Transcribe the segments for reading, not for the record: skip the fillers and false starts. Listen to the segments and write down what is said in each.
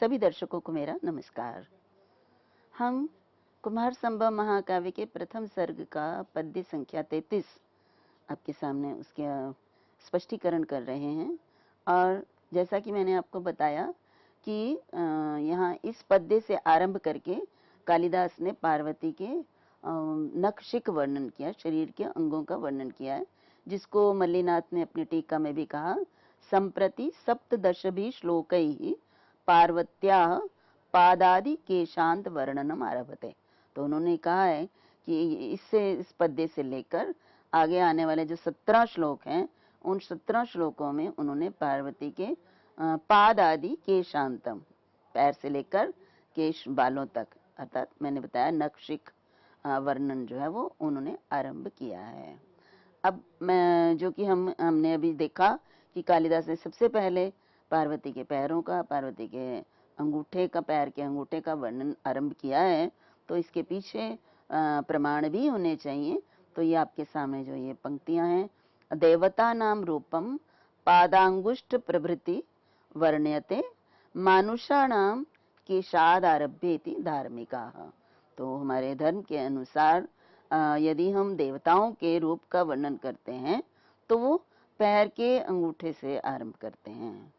सभी दर्शकों को मेरा नमस्कार। हम कुमार संभव महाकाव्य के प्रथम सर्ग का पद्य संख्या 33 आपके सामने उसके स्पष्टीकरण कर रहे हैं। और जैसा कि मैंने आपको बताया कि यहाँ इस पद्य से आरंभ करके कालिदास ने पार्वती के नखशिख वर्णन किया, शरीर के अंगों का वर्णन किया है, जिसको मल्लिनाथ ने अपनी टीका में भी कहा, संप्रति सप्तदशभिः श्लोकैः पार्वत्याः पादादि केशांत वर्णनम आरभते। तो उन्होंने कहा है कि इससे, इस पद्य से लेकर आगे आने वाले जो 17 श्लोक हैं, उन 17 श्लोकों में उन्होंने पार्वती के पाद आदि केशांतम, पैर से लेकर केश बालों तक, अर्थात मैंने बताया नखशिख वर्णन जो है वो उन्होंने आरंभ किया है। अब मैं जो कि हमने अभी देखा कि कालिदास ने सबसे पहले पार्वती के पैरों का, पार्वती के अंगूठे का, पैर के अंगूठे का वर्णन आरंभ किया है, तो इसके पीछे प्रमाण भी होने चाहिए। तो ये आपके सामने जो ये पंक्तियां हैं, देवता नाम रूपम पादांगुष्ठ प्रभृति वर्ण्यते मानुषाणाम केशाद आरभ्येति धार्मिकाः। तो हमारे धर्म के अनुसार यदि हम देवताओं के रूप का वर्णन करते हैं तो वो पैर के अंगूठे से आरंभ करते हैं,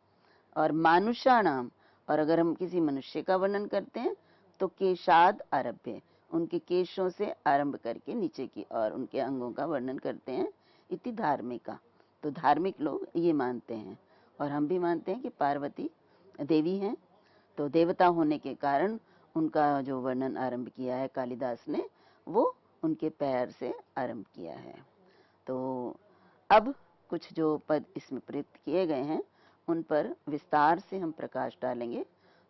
और मानुषाणाम, और अगर हम किसी मनुष्य का वर्णन करते हैं तो केशाद आरभ्य, उनके केशों से आरंभ करके नीचे की और उनके अंगों का वर्णन करते हैं, इति धार्मिका। तो धार्मिक लोग ये मानते हैं, और हम भी मानते हैं कि पार्वती देवी हैं, तो देवता होने के कारण उनका जो वर्णन आरंभ किया है कालिदास ने, वो उनके पैर से आरंभ किया है। तो अब कुछ जो पद इसमें प्रयुक्त किए गए हैं उन पर विस्तार से हम प्रकाश डालेंगे।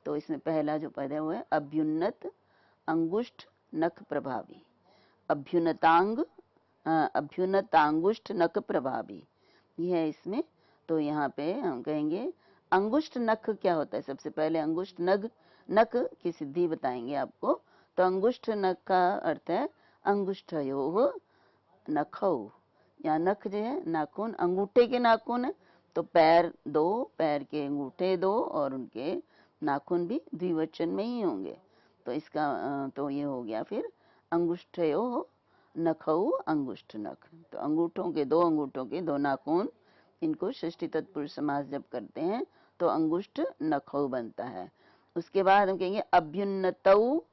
तो इसमें पहला जो पद है वो है अभ्युन्नत अंगुष्ठ नख प्रभावी। अभ्युन्नतांगुष्ठ नख प्रभावी, ये है इसमें। तो यहाँ पे हम कहेंगे अंगुष्ठ नख क्या होता है। सबसे पहले अंगुष्ठ नख की सिद्धि बताएंगे आपको। तो अंगुष्ठ नख का अर्थ है अंगुष्ठयोः नखौ, या नख जो है नाखून, अंगूठे के नाखून है, तो पैर दो, पैर के अंगूठे दो, और उनके नाखून भी द्विवचन में ही होंगे। तो इसका तो ये हो गया फिर अंगुष्ठयोः नखौ अंगुष्ठ नख। तो अंगूठों के दो नाखून, इनको षष्ठी तत्पुरुष समास जब करते हैं तो अंगुष्ठ नखौ बनता है। उसके बाद हम कहेंगे अभ्युन्नतौ,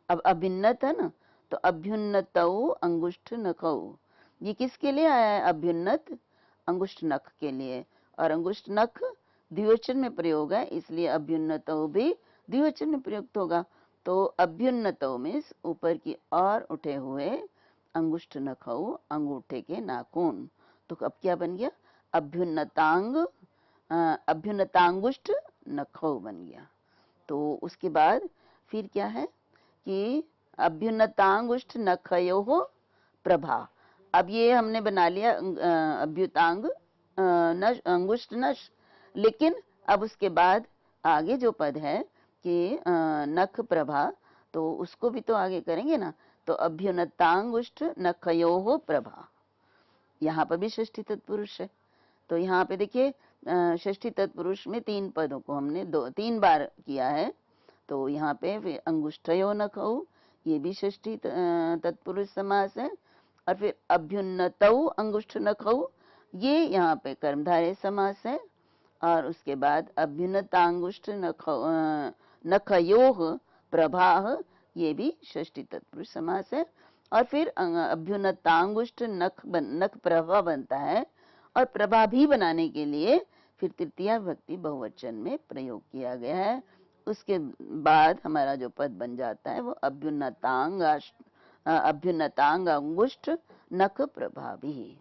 अब अभिन्नत है ना, तो अभ्युन्नतौ अंगुष्ठ नखौ, ये किसके लिए आया है अभ्युन्नत, अंगुष्ठ नख के लिए, और अंगुष्ठ नख द्विवचन में प्रयोग है, इसलिए अभ्युन्नतौ भी द्विवचन में प्रयुक्त होगा। तो अभ्युन्नतौ में ऊपर की ओर उठे हुए अंगुष्ठ नखौ, अंगूठे के नाखून। तो अब क्या बन गया, अभ्युन्नतांगुष्ठ नखौ बन गया। तो उसके बाद फिर क्या है कि अभ्युन्नतांगुष्ठ नखयोः प्रभा। अब ये हमने बना लिया अभ्युतांग नश, अंगुष्ठ नश, लेकिन अब उसके बाद आगे जो पद है कि नख प्रभा, तो उसको भी तो आगे करेंगे ना। तो अभ्युन्नतांगुष्ठ नखयोः प्रभा, यहाँ पर भी षष्ठी तत्पुरुष है। तो यहाँ पे देखिए षष्ठी तत्पुरुष में 3 पदों को हमने 3 बार किया है। तो यहाँ पे अंगुष्ठयोः नखौ, ये भी षष्ठी तत्पुरुष समास है। और फिर अभ्युन्नतौ अंगुष्ठ नखौ, ये यहाँ पे कर्मधारय समास है। और उसके बाद अभ्युन्नतांगुष्ठ नखयोः प्रभाः, ये भी षष्ठी तत्पुरुष समास है। और फिर अभ्युन्नतांगुष्ठ नख प्रभा बनता है, और प्रभा भी बनाने के लिए फिर तृतीया भक्ति बहुवचन में प्रयोग किया गया है। उसके बाद हमारा जो पद बन जाता है वो अभ्युन्नतांग अंगुष्ठ नख प्रभावी।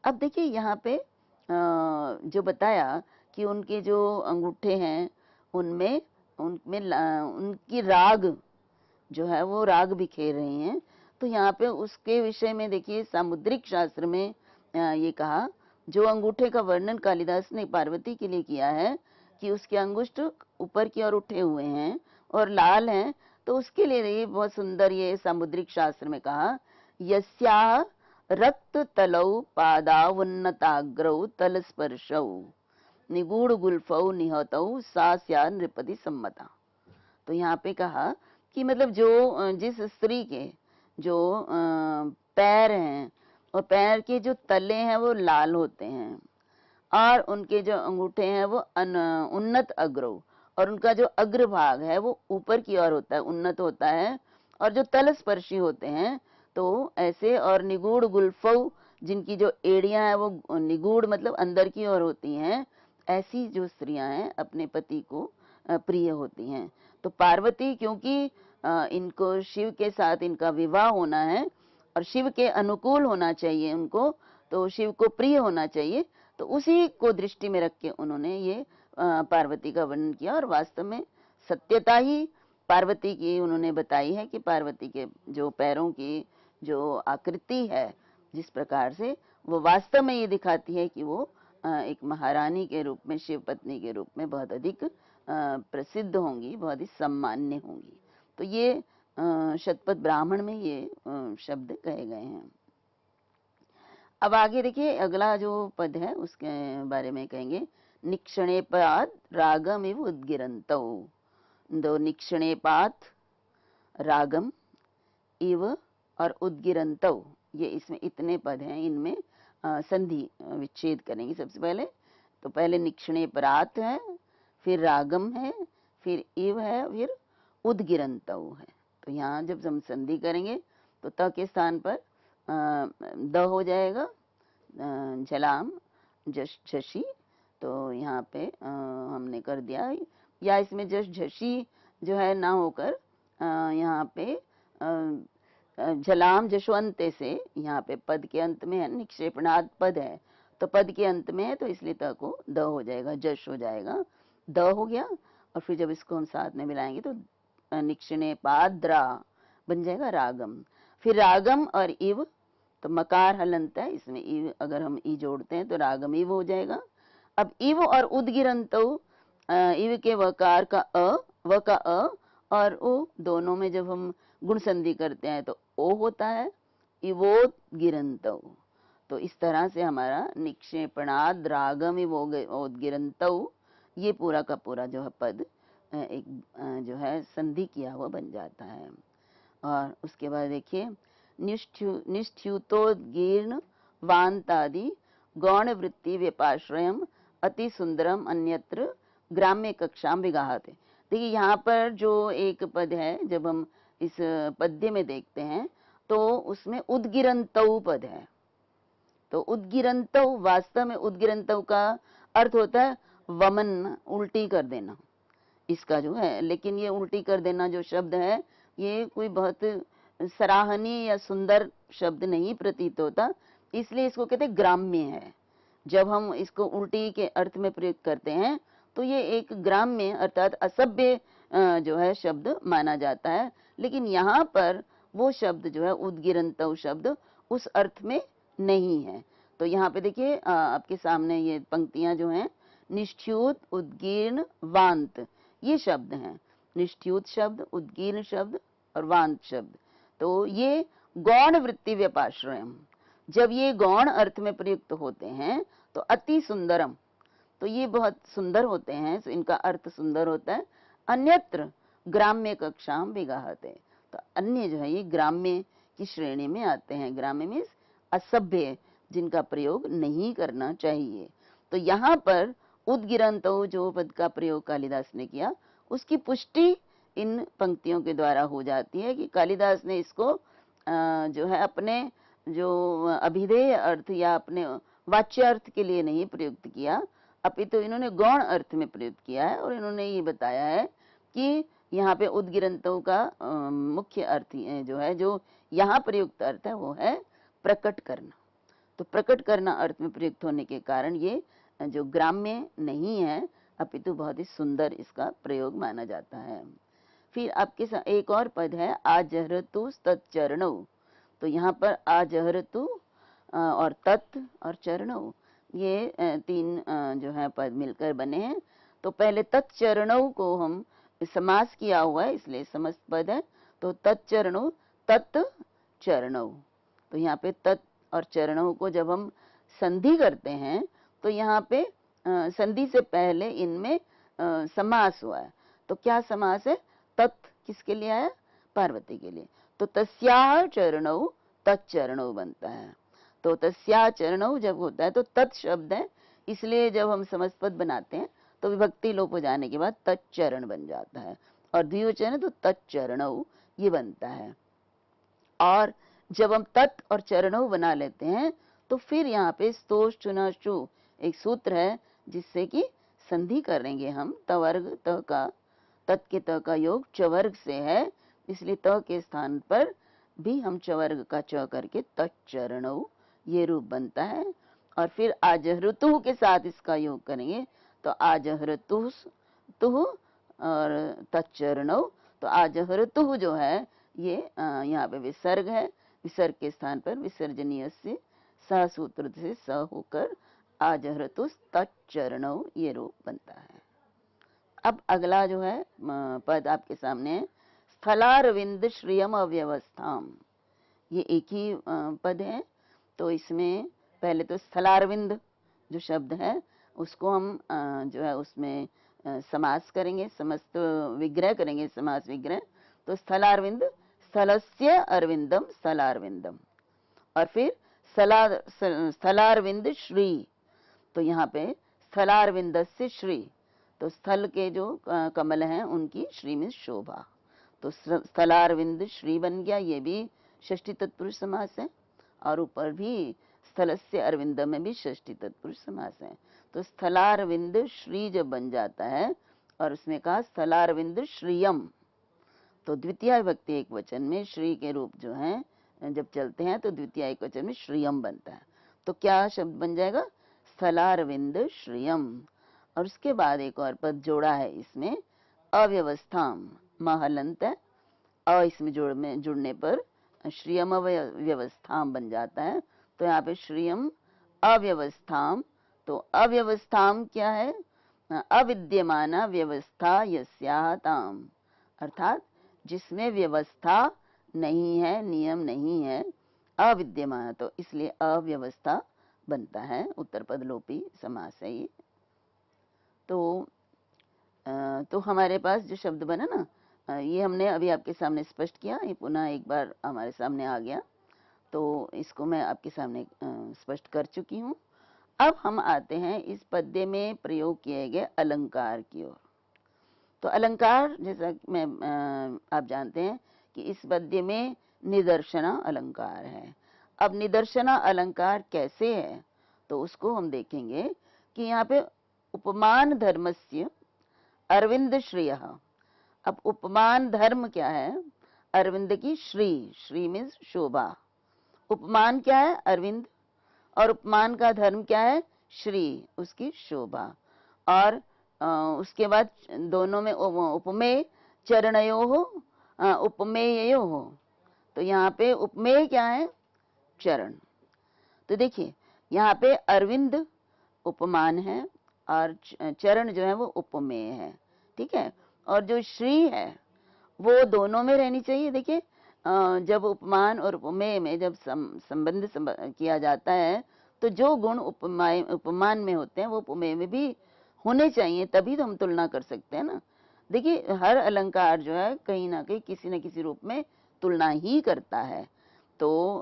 अब देखिए यहाँ पे जो बताया कि उनके जो अंगूठे हैं उनमें उनकी राग जो है वो राग बिखेर रही हैं। तो यहाँ पे उसके विषय में देखिए सामुद्रिक शास्त्र में ये कहा, जो अंगूठे का वर्णन कालिदास ने पार्वती के लिए किया है कि उसके अंगुष्ठ ऊपर की ओर उठे हुए हैं और लाल हैं, तो उसके लिए ये बहुत सुंदर ये सामुद्रिक शास्त्र में कहा, यस्याः रक्त तलौ पादावुन्नताग्रौ तल स्पर्शौ, निगूढ़ गुल्फौ निहतौ सा स्या नृपति सम्मता। तो यहाँ पे कहा कि मतलब जो जिस स्त्री के जो पैर हैं और पैर के जो तले हैं वो लाल होते हैं और उनके जो अंगूठे हैं वो उन्नत अग्रव, और उनका जो अग्रभाग है वो ऊपर की ओर होता है, उन्नत होता है, और जो तल स्पर्शी होते हैं तो ऐसे, और निगूढ़ गुल्फौ, जिनकी जो एड़ियां हैं वो निगूढ़ मतलब अंदर की ओर होती हैं, ऐसी जो स्त्रियां हैं अपने पति को प्रिय होती हैं। तो पार्वती क्योंकि इनको शिव के साथ इनका विवाह होना है और शिव के अनुकूल होना चाहिए उनको, तो शिव को प्रिय होना चाहिए, तो उसी को दृष्टि में रख के उन्होंने ये पार्वती का वर्णन किया। और वास्तव में सत्यता ही पार्वती की उन्होंने बताई है कि पार्वती के जो पैरों की जो आकृति है, जिस प्रकार से वो वास्तव में ये दिखाती है कि वो एक महारानी के रूप में, शिव पत्नी के रूप में बहुत अधिक प्रसिद्ध होंगी, बहुत ही सम्मान्य होंगी। तो ये शतपथ ब्राह्मण में ये शब्द कहे गए हैं। अब आगे देखिए अगला जो पद है उसके बारे में कहेंगे, निक्षणेपात रागम इव उद्गिरन्तौ। दो निक्षणेपात, रागम, इव और उद्गिरन्तौ, ये इसमें इतने पद हैं, इनमें संधि विच्छेद करेंगे। सबसे पहले तो पहले निक्षणेपरात है, फिर रागम है, फिर इव है, फिर उद्गिरन्तौ है। तो यहाँ जब हम संधि करेंगे तो त के स्थान पर द हो जाएगा, झलाम जश झशी, तो यहाँ पे हमने कर दिया, या इसमें जश झशी जो है ना होकर यहाँ पे झलाम जशवंते से, यहाँ पे पद के अंत में है, निक्षेपणाद पद है तो पद के अंत में है, तो इसलिए त को द हो जाएगा, जश हो जाएगा, द हो गया। और फिर जब इसको हम साथ में मिलाएंगे तो निक्षणेपाद्रा बन जाएगा रागम। फिर रागम और इव, तो मकार हलंत है, इसमें इव अगर हम ई जोड़ते हैं तो रागम इव हो जाएगा। अब इव और उद्गिरन्तौ, इव के वकार का अ, व का अ और ओ दोनों में जब हम गुण संधि करते हैं तो ओ होता है, इवोद्गिरन्तौ। तो इस तरह से हमारा निक्षेपणाद रागम इवोद्गिरन्तौ, ये पूरा का पूरा जो है पद एक जो है संधि किया हुआ बन जाता है। और उसके बाद देखिए, निष्ठ्यूतोद्गीर्ण वान्तादि गौण वृत्ति व्यपाश्रयम अति सुंदरम अन्यत्र ग्राम्य कक्षाम विगाहते। देखिए यहाँ पर जो एक पद है, जब हम इस पद्य में देखते हैं तो उसमें उद्गिरन्तौ पद है। तो उद्गिरन्तौ, वास्तव में उद्गिरन्तौ का अर्थ होता है वमन, उल्टी कर देना इसका जो है, लेकिन ये उल्टी कर देना जो शब्द है ये कोई बहुत सराहनीय या सुंदर शब्द नहीं प्रतीत होता, इसलिए इसको कहते हैं ग्राम्य है। जब हम इसको उल्टी के अर्थ में प्रयोग करते हैं तो ये एक ग्राम्य अर्थात असभ्य जो है शब्द माना जाता है, लेकिन यहाँ पर वो शब्द जो है उद्गिरन्तौ शब्द उस अर्थ में नहीं है। तो यहाँ पे देखिए आपके सामने ये पंक्तियां जो हैं, निष्ठ्यूत, उद्गीर्ण, वान्त, ये शब्द हैं। निष्ठ्यूत शब्द, उद्गीर्ण शब्द और वान्त शब्द। तो ये गौण वृत्ति व्यपाश्रयम, जब ये गौण अर्थ में प्रयुक्त होते हैं तो अति सुंदरम, तो ये बहुत सुंदर होते हैं, तो इनका अर्थ सुंदर होता है। अन्यत्र ग्राम्य कक्षाम विगाहते, तो अन्य जो है ये ग्राम्य की श्रेणी में आते हैं। ग्राम्य मीन्स असभ्य, जिनका प्रयोग नहीं करना चाहिए। तो यहाँ पर उद्गिरन्तौ जो पद का प्रयोग कालिदास ने किया, उसकी पुष्टि इन पंक्तियों के द्वारा हो जाती है कि कालिदास ने इसको जो है अपने जो अभिधेय अर्थ या अपने वाच्य अर्थ के लिए नहीं प्रयुक्त किया, अपितु इन्होंने गौण अर्थ में प्रयुक्त किया है। और इन्होंने ये बताया है कि यहाँ पे उद्गिरन्तौ का मुख्य अर्थ जो है, जो यहाँ प्रयुक्त अर्थ है वो है प्रकट करना। तो प्रकट करना अर्थ में प्रयुक्त होने के कारण ये जो ग्राम्य नहीं है, अपितु बहुत ही सुंदर इसका प्रयोग माना जाता है। फिर आपके साथ एक और पद है, आजहरतु तच्चरणौ। तो यहाँ पर आजहरतु और तत् और चरणौ, ये तीन जो है पद मिलकर बने हैं। तो पहले तत्चरणौ को हम समास किया हुआ है, इसलिए समस्त पद है। तो तत्चरणौ, तत् चरणौ, तो यहाँ पे तत् और चरणौ को जब हम संधि करते हैं तो यहाँ पे संधि से पहले इनमें समास हुआ है। तो क्या समास है? तत् किसके लिए आया? पार्वती के लिए। तो तस्याः चरणौ तच्चरणौ बनता है। तो तस्याः चरणौ जब होता है तो तत् शब्द है, इसलिए जब हम समस्तपद बनाते हैं तो विभक्ति लोप हो जाने के बाद तच्चरण बन जाता है, और द्विवचन है तो तच्चरणौ ये बनता है। और जब हम तत् और चरणौ बना लेते हैं तो फिर यहाँ पे स्तोष चुना चु एक सूत्र है जिससे कि संधि करेंगे हम। तवर्ग त का, तत् के त का योग चवर्ग से है, इसलिए त के स्थान पर भी हम चवर्ग का च करके तच्चरणौ ये रूप बनता है। और फिर आजहृतु के साथ इसका योग करेंगे तो आजहृतु तुह और तच्चरणौ। तो आजहृतु जो है ये यहाँ पे विसर्ग है, विसर्ग के स्थान पर विसर्जनीय से स सूत्र से स होकर आजहृतु तच्चरणौ ये रूप बनता है। अब अगला जो है पद आपके सामने है, स्थलारविंद श्रियम अव्यवस्थाम। ये एक ही पद है। तो इसमें पहले तो स्थलारविंद जो शब्द है उसको हम जो है उसमें समास करेंगे, समस्त विग्रह करेंगे, समास विग्रह। तो स्थलारविंद, स्थलस्य अरविंदम स्थलारविंदम। और फिर स्थलारविंद श्री, तो यहाँ पे स्थलारविंदस्य श्री, तो स्थल के जो कमल हैं उनकी श्री में शोभा, तो स्थलारविंद श्री बन गया। ये भी षष्ठी तत्पुरुष समास है। और ऊपर भी स्थलस्य अरविंद में भी षष्ठी तत्पुरुष समास है। तो स्थलारविंद श्री जब बन जाता है और उसमें कहा स्थलारविंद श्रियम, तो द्वितीय विभक्ति एक वचन में श्री के रूप जो हैं जब चलते हैं तो द्वितीय एक वचन में श्रियम बनता है। तो क्या शब्द बन जाएगा? स्थलारविंद श्रियम। और उसके बाद एक और पद जोड़ा है इसमें, अव्यवस्थाम। महलंत है, अ इसमें जुड़ने पर श्रियम अव्यवस्थाम बन जाता है। तो यहाँ पे श्रियम अव्यवस्थाम। तो अव्यवस्थाम क्या है? अविद्यमाना व्यवस्था यस्याः ताम, अर्थात जिसमें व्यवस्था नहीं है, नियम नहीं है, अविद्यमान, तो इसलिए अव्यवस्था बनता है। उत्तर पद लोपी समास है ये। तो हमारे पास जो शब्द बना ना, ये हमने अभी आपके सामने स्पष्ट किया, ये पुनः एक बार हमारे सामने आ गया, तो इसको मैं आपके सामने स्पष्ट कर चुकी हूँ। अब हम आते हैं इस पद्य में प्रयोग किए गए अलंकार की ओर। तो अलंकार, जैसा मैं आप जानते हैं कि इस पद्य में निदर्शना अलंकार है। अब निदर्शना अलंकार कैसे है तो उसको हम देखेंगे कि यहाँ पे उपमान धर्मस्य अरविंद श्रियः। अब उपमान धर्म क्या है? अरविंद की श्री, श्री मीन्स शोभा। उपमान क्या है? अरविंद। और उपमान का धर्म क्या है? श्री, उसकी शोभा। और उसके बाद दोनों में उपमेय चरणयोः उपमेययोः। तो यहाँ पे उपमेय क्या है? चरण। तो देखिए यहाँ पे अरविंद उपमान है और चरण जो है वो उपमेय है, ठीक है। और जो श्री है वो दोनों में रहनी चाहिए। देखिए जब उपमान और उपमेय में जब संबंध किया जाता है तो जो गुण उपमान में होते हैं वो उपमेय में भी होने चाहिए, तभी तो हम तुलना कर सकते हैं ना। देखिए हर अलंकार जो है कहीं ना कहीं किसी न किसी रूप में तुलना ही करता है, तो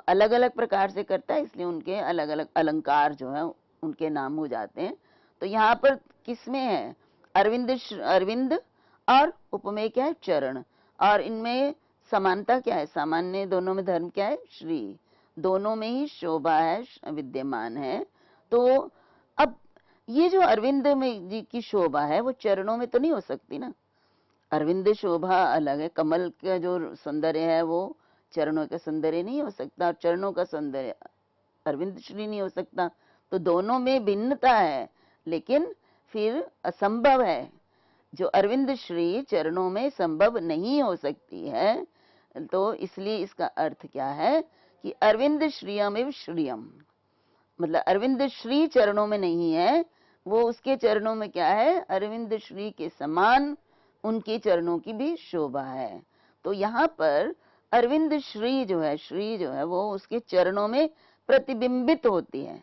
अलग अलग प्रकार से करता है, इसलिए उनके अलग अलग अलंकार जो है उनके नाम हो जाते हैं। तो यहाँ पर किसमें है? अरविंद और उपमेय क्या है? चरण। और इनमें समानता क्या है? सामान्य दोनों में धर्म क्या है? श्री। दोनों में ही शोभा है, विद्यमान है। तो अब ये जो अरविंद में जी की शोभा है वो चरणों में तो नहीं हो सकती ना। अरविंद शोभा अलग है, कमल का जो सौंदर्य है वो चरणों का सौंदर्य नहीं हो सकता, चरणों का सौंदर्य अरविंद श्री नहीं हो सकता। तो दोनों में भिन्नता है, लेकिन फिर असंभव है। जो अरविंद श्री चरणों में संभव नहीं हो सकती है, तो इसलिए इसका अर्थ क्या है कि अरविंद श्रियम एवं श्रियम, मतलब अरविंद श्री चरणों में नहीं है, वो उसके चरणों में क्या है? अरविंद श्री के समान उनके चरणों की भी शोभा है। तो यहाँ पर अरविंद श्री जो है वो उसके चरणों में प्रतिबिंबित होती है,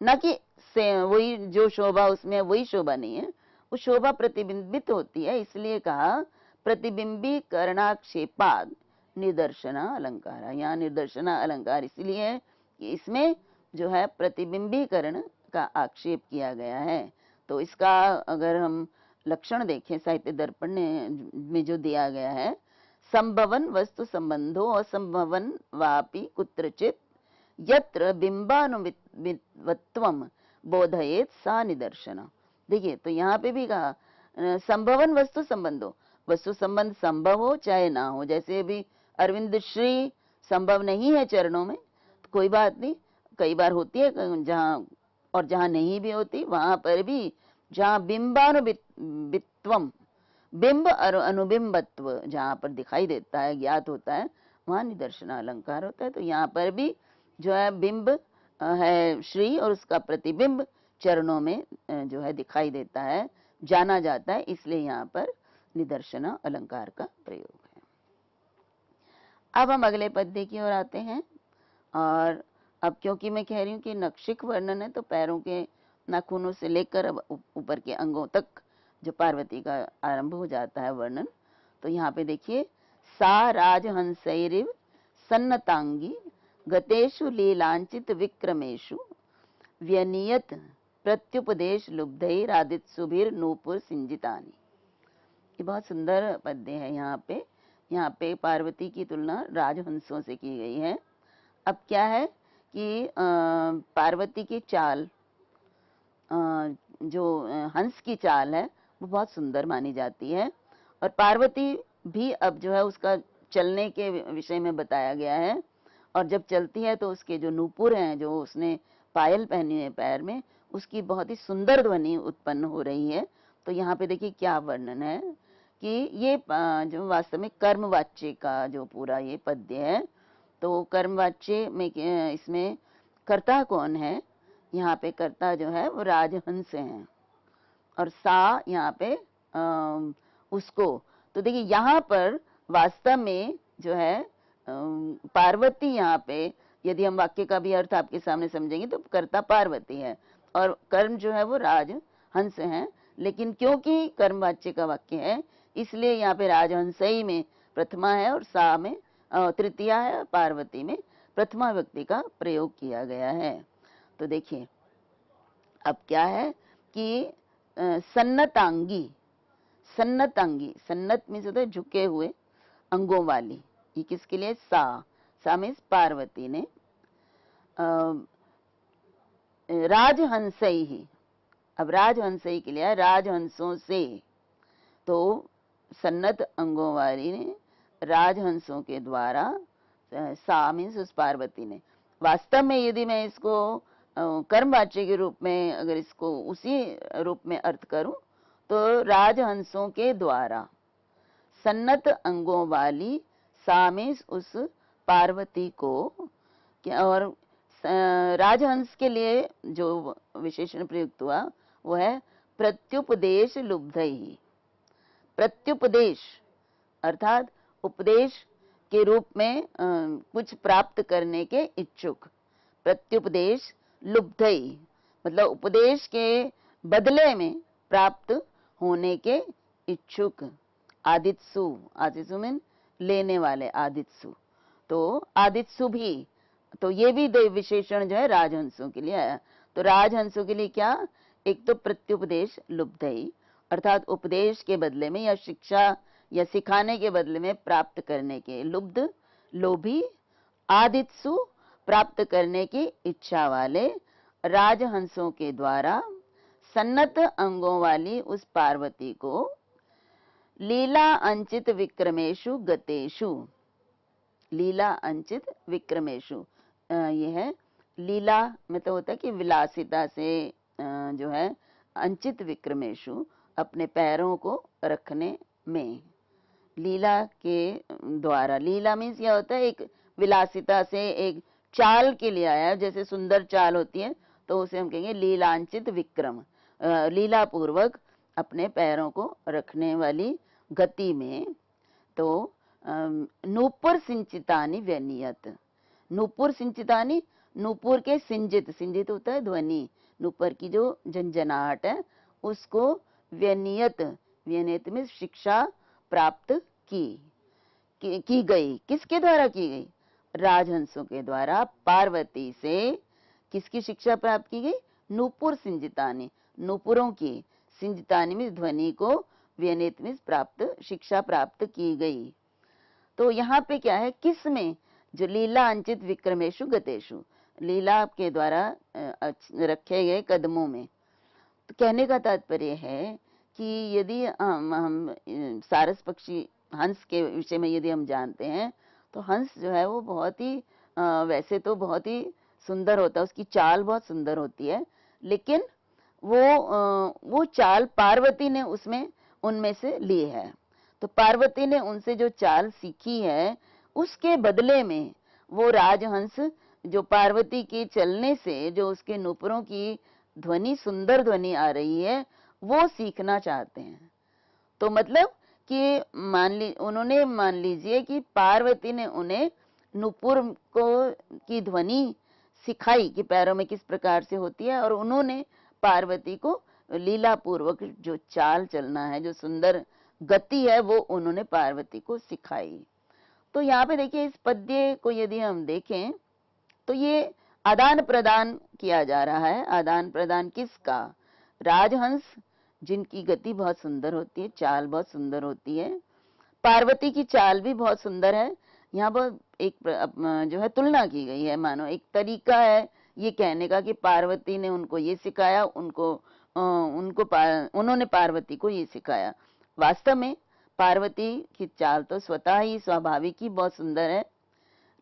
न कि वही जो शोभा उसमें है वही शोभा नहीं है, वो शोभा प्रतिबिंबित होती है, इसलिए कहा प्रतिबिंबीकरणाक्षेपाद निदर्शना अलंकार। यहाँ निदर्शना अलंकार इसलिए है कि इसमें जो है प्रतिबिंबीकरण का आक्षेप किया गया है। तो इसका अगर हम लक्षण देखें साहित्य दर्पण में जो दिया गया है, संभवन वस्तु संबंधो असंभवन वापि कुत्रचित यत्र बिंबानुवित्वम बोधयेत सा निदर्शन। देखिए, तो यहाँ पे भी कहा संभवन वस्तु संबंधो, वस्तु संबंध संभव हो चाहे ना हो। जैसे अभी अरविंद श्री संभव नहीं है चरणों में, तो कोई बात नहीं, कई बार होती है जहाँ, और जहाँ नहीं भी होती वहां पर भी जहाँ बिंबानुबित्वम, बिंब और अनुबिंबत्व जहाँ पर दिखाई देता है, ज्ञात होता है, वहां निदर्शन अलंकार होता है। तो यहाँ पर भी जो है बिंब है श्री और उसका प्रतिबिंब चरणों में जो है दिखाई देता है, जाना जाता है, इसलिए यहाँ पर निदर्शन अलंकार का प्रयोग है। अब हम अगले पद्य की ओर आते हैं, और अब क्योंकि मैं कह रही हूँ कि नक्षिक वर्णन है, तो पैरों के नाखूनों से लेकर अब ऊपर के अंगों तक जो पार्वती का आरंभ हो जाता है वर्णन। तो यहाँ पे देखिए, सा राजहंसैरिव सन्नतांगी गतेषु लीलांचित विक्रमेषु व्यनियत प्रत्युपदेश लुब्धैरादित्सुभिर नूपुर सिंजितानि। ये बहुत सुंदर पद्य है। यहाँ पे पार्वती की तुलना राजहंसों से की गई है। अब क्या है कि पार्वती की चाल, जो हंस की चाल है, वो बहुत सुंदर मानी जाती है, और पार्वती भी अब जो है उसका चलने के विषय में बताया गया है। और जब चलती है तो उसके जो नूपुर हैं, जो उसने पायल पहनी है पैर में, उसकी बहुत ही सुंदर ध्वनि उत्पन्न हो रही है। तो यहाँ पे देखिए क्या वर्णन है कि ये जो वास्तव में कर्मवाच्य का जो पूरा ये पद्य है, तो कर्मवाच्य में इसमें कर्ता कौन है? यहाँ पे कर्ता जो है वो राजहंस हैं, और सा यहाँ पे उसको। तो देखिए यहाँ पर वास्तव में जो है पार्वती, यहाँ पे यदि हम वाक्य का भी अर्थ आपके सामने समझेंगे तो कर्ता पार्वती है और कर्म जो है वो राजहंस हैं। लेकिन क्योंकि कर्मवाच्य का वाक्य है, इसलिए यहाँ पे राजहंसई में प्रथमा है और सा में तृतीया है, पार्वती में प्रथमा व्यक्ति का प्रयोग किया गया है। तो देखिए अब क्या है कि सन्नतांगी, सन्नतांगी, सन्नत मीन्स होता है झुके हुए अंगों वाली, ये किसके लिए? सा मीन्स पार्वती ने राजहंसई ही, अब राजहंसई के लिए राजहंसों से, तो सन्नत अंगों वाली ने राजहंसों के द्वारा, सा मीन्स उस पार्वती ने। वास्तव में यदि मैं इसको कर्मवाच्य के रूप में, अगर इसको उसी रूप में अर्थ करूं, तो राजहंसों के द्वारा सन्नत अंगों वाली सा मीन्स उस पार्वती को, और राजहंस के लिए जो विशेषण प्रयुक्त हुआ वो है प्रत्युपदेश लुब्धैहि। प्रत्युपदेश अर्थात उपदेश के रूप में कुछ प्राप्त करने के इच्छुक। प्रत्युपदेश लुब्धैहि मतलब उपदेश के बदले में प्राप्त होने के इच्छुक। आदित्सु, आदित्सु मीन लेने वाले, आदित्सु, तो आदित्सु भी, तो ये भी विशेषण जो है राजहंसों के लिए आया। तो राजहंसों के लिए क्या? एक तो प्रत्युपदेश लुब्धैहि अर्थात उपदेश के बदले में या शिक्षा या सिखाने के बदले में प्राप्त करने के, लुब्ध लोभी, आदित्सु प्राप्त करने की इच्छा वाले राजहंसों के द्वारा सन्नत अंगों वाली उस पार्वती को लीला अंचित विक्रमेशु गतेषु, लीला अंचित विक्रमेशु, ये है लीला में तो होता है कि विलासिता से जो है अंचित विक्रमेशु अपने पैरों को रखने में, लीला के द्वारा। लीला मीन्स यह होता है एक विलासिता से, एक चाल के लिए आया, जैसे सुंदर चाल होती है तो उसे हम कहेंगे लीलांचित विक्रम, लीला पूर्वक अपने पैरों को रखने वाली गति में। तो नूपुर सिंचितानि व्यनियत, नूपुर सिंचितानि नूपुर के सिंजित, सिंजित होता है ध्वनि, नूपुर की जो झंझनाहट है उसको व्यनियत, व्यनियत में शिक्षा प्राप्त की गई। किसके द्वारा की गई? राजहंसों के द्वारा पार्वती से किसकी शिक्षा प्राप्त की गई? नूपुर सिंजितानी, नूपुरों की, सिंजितानी में ध्वनि को व्यनित में प्राप्त, शिक्षा प्राप्त की गई। तो यहाँ पे क्या है, किस में? जो लीला अंचित विक्रमेशु गतेशु, लीला के द्वारा रखे गए कदमों में। तो कहने का तात्पर्य है कि यदि हम सारस पक्षी हंस के विषय में यदि हम जानते हैं तो हंस जो है वो बहुत ही वैसे तो बहुत ही सुंदर होता है, उसकी चाल बहुत सुंदर होती है, लेकिन वो चाल पार्वती ने उसमें उनमें से ली है। तो पार्वती ने उनसे जो चाल सीखी है उसके बदले में वो राजहंस जो पार्वती के चलने से जो उसके नूपुरों की ध्वनि, सुंदर ध्वनि आ रही है, वो सीखना चाहते हैं। तो मतलब कि उन्होंने मान लीजिए कि पार्वती ने उन्हें नूपुर की ध्वनि सिखाई कि पैरों में किस प्रकार से होती है, और उन्होंने पार्वती को लीला पूर्वक जो चाल चलना है, जो सुंदर गति है, वो उन्होंने पार्वती को सिखाई। तो यहाँ पे देखिए, इस पद्य को यदि हम देखें तो ये आदान प्रदान किया जा रहा है। आदान प्रदान किसका? राजहंस जिनकी गति बहुत सुंदर होती है, चाल बहुत सुंदर होती है, पार्वती की चाल भी बहुत सुंदर है। यहाँ पर एक जो है तुलना की गई है, मानो एक तरीका है ये कहने का कि पार्वती ने उनको ये सिखाया, उन्होंने पार्वती को ये सिखाया। वास्तव में पार्वती की चाल तो स्वतः ही स्वाभाविक ही बहुत सुंदर है,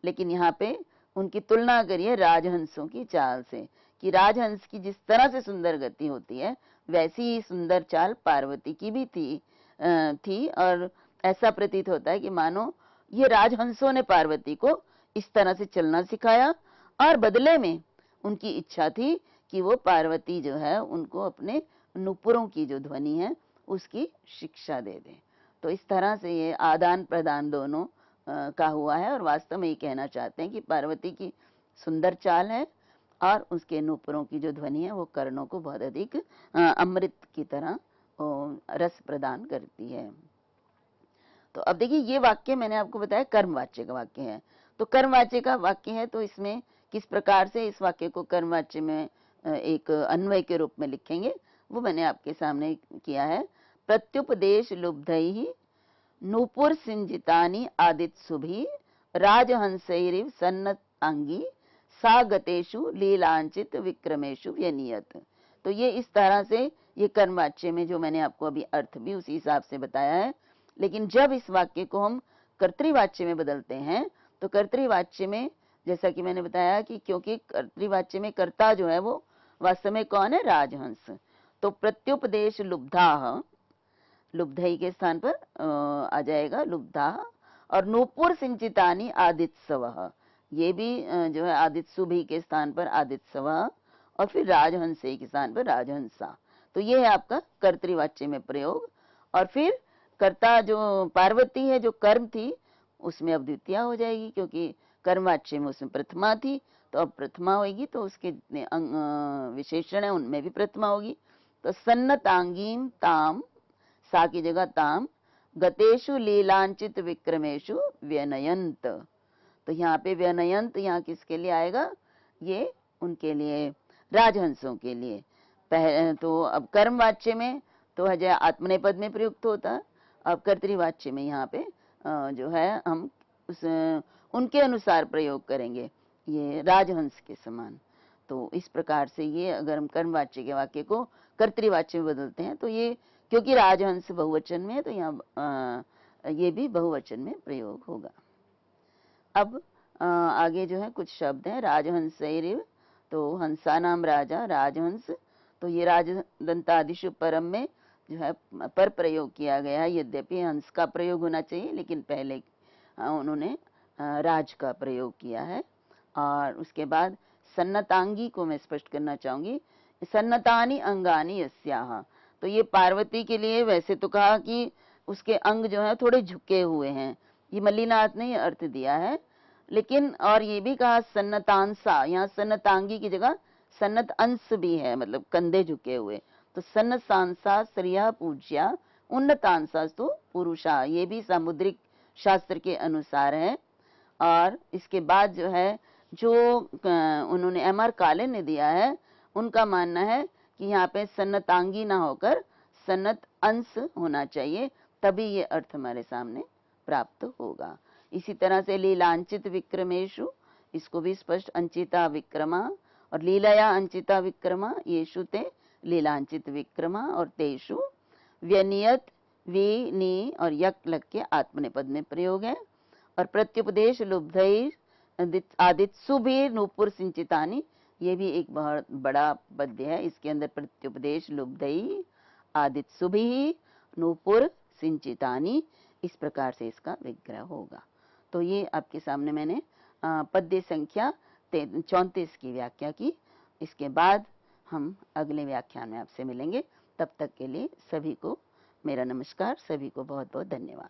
लेकिन यहाँ पे उनकी तुलना करिए राजहंसों की चाल से, कि राजहंस की जिस तरह से सुंदर गति होती है वैसी ही सुंदर चाल पार्वती की भी थी। और ऐसा प्रतीत होता है कि मानो ये राजहंसों ने पार्वती को इस तरह से चलना सिखाया, और बदले में उनकी इच्छा थी कि वो पार्वती जो है उनको अपने नूपुरों की जो ध्वनि है उसकी शिक्षा दे दे। तो इस तरह से ये आदान प्रदान दोनों का हुआ है, और वास्तव में ये कहना चाहते हैं कि पार्वती की सुंदर चाल है और उसके नूपुरों की जो ध्वनि है वो कर्णों को बहुत अधिक अमृत की तरह रस प्रदान करती है। तो अब देखिए, ये वाक्य मैंने आपको बताया कर्मवाच्य का वाक्य है। तो कर्मवाच्य का वाक्य है, तो इसमें किस प्रकार से इस वाक्य को कर्मवाच्य में एक अन्वय के रूप में लिखेंगे वो मैंने आपके सामने किया है। प्रत्युपदेश लुब्धैः नूपुर सिंजितानि आदित्सुभि राजहंसैरिव सन्नतांगी सा गतेषु लीलांचित विक्रमेषु व्यनियत। तो ये इस तरह से ये कर्मवाच्य में जो मैंने आपको अभी अर्थ भी उसी हिसाब से बताया है। लेकिन जब इस वाक्य को हम कर्तृवाच्य में बदलते हैं तो कर्तृवाच्य में, जैसा कि मैंने बताया कि क्योंकि कर्तृवाच्य में कर्ता जो है वो वास्तव में कौन है? राजहंस। तो प्रत्युपदेश लुब्धाः, लुब्धई के स्थान पर आ जाएगा लुब्धा, और नूपुर सिंचितानि आदित्सवः, ये भी जो है आदित्सुभि के स्थान पर आदित्सवः, और फिर राजहंसे के स्थान पर राजहंसा। तो ये है आपका कर्तृवाच्य में प्रयोग। और फिर कर्ता जो पार्वती है, जो कर्म थी उसमें अब द्वितीया हो जाएगी, क्योंकि कर्मवाच्य में उसमें प्रथमा थी, तो अब प्रथमा होगी, तो उसके विशेषण है उनमें भी प्रथमा होगी। तो सन्नतांगीम ताम, सा की जगह ताम, गतेषु लीलांचित विक्रमेशु व्यनयंत। तो यहाँ पे व्यनयंत यहाँ किसके लिए आएगा? ये उनके लिए, राजहंसों के लिए। तो अब कर्मवाच्य में तो है आत्मनेपद में प्रयुक्त होता, अब कर्तृवाच्य में यहाँ पे जो है हम उनके अनुसार प्रयोग करेंगे, ये राजहंस के समान। तो इस प्रकार से ये अगर हम कर्मवाच्य के वाक्य को कर्तृवाच्य में बदलते हैं तो ये, क्योंकि राजहंस बहुवचन में है तो यहाँ ये भी बहुवचन में प्रयोग होगा। अब आगे जो है कुछ शब्द हैं। राजहंसैरिव, तो हंसा नाम राजा, राजहंस, तो ये राजदंतादिशु परम में जो है पर प्रयोग किया गया है। यद्यपि हंस का प्रयोग होना चाहिए, लेकिन पहले उन्होंने राज का प्रयोग किया है। और उसके बाद सन्नतांगी को मैं स्पष्ट करना चाहूंगी, सन्नतानि अंगानि यस्याः। तो ये पार्वती के लिए वैसे तो कहा कि उसके अंग जो है थोड़े झुके हुए हैं, ये मल्लिनाथ ने अर्थ दिया है, लेकिन और ये भी कहा सन्नतांसा, यहाँ सन्नतांगी की जगह सन्नत अंश भी है, मतलब कंधे झुके हुए। तो सन्नतांसा श्रिया पूज्या उन्नतांसास्तु पुरुषा, ये भी सामुद्रिक शास्त्र के अनुसार है। और इसके बाद जो है, जो उन्होंने एम.आर. काले ने दिया है, उनका मानना है कि यहाँ पे सन्नतांगी ना होकर सन्नत अंश होना चाहिए, तभी ये अर्थ हमारे सामने प्राप्त होगा। इसी तरह से लीलांचित विक्रमेशु, इसको भी स्पष्ट अंचिता विक्रमा, और लीलया अंचिता विक्रमा येषु ते लीलांचित विक्रमा, और तेषु व्यनियत वे नी और यक लग के आत्मनेपद में प्रयोग है। और प्रत्युपदेश लुब्धैर आदित्सु भी नूपुर सिंचितानी, ये भी एक बहुत बड़ा पद्य है। इसके अंदर प्रत्युपदेश लुब्धैर आदित्सु भी नूपुर सिंचितानी, इस प्रकार से इसका विग्रह होगा। तो ये आपके सामने मैंने पद्य संख्या 34 की व्याख्या की। इसके बाद हम अगले व्याख्यान में आपसे मिलेंगे। तब तक के लिए सभी को मेरा नमस्कार, सभी को बहुत बहुत धन्यवाद।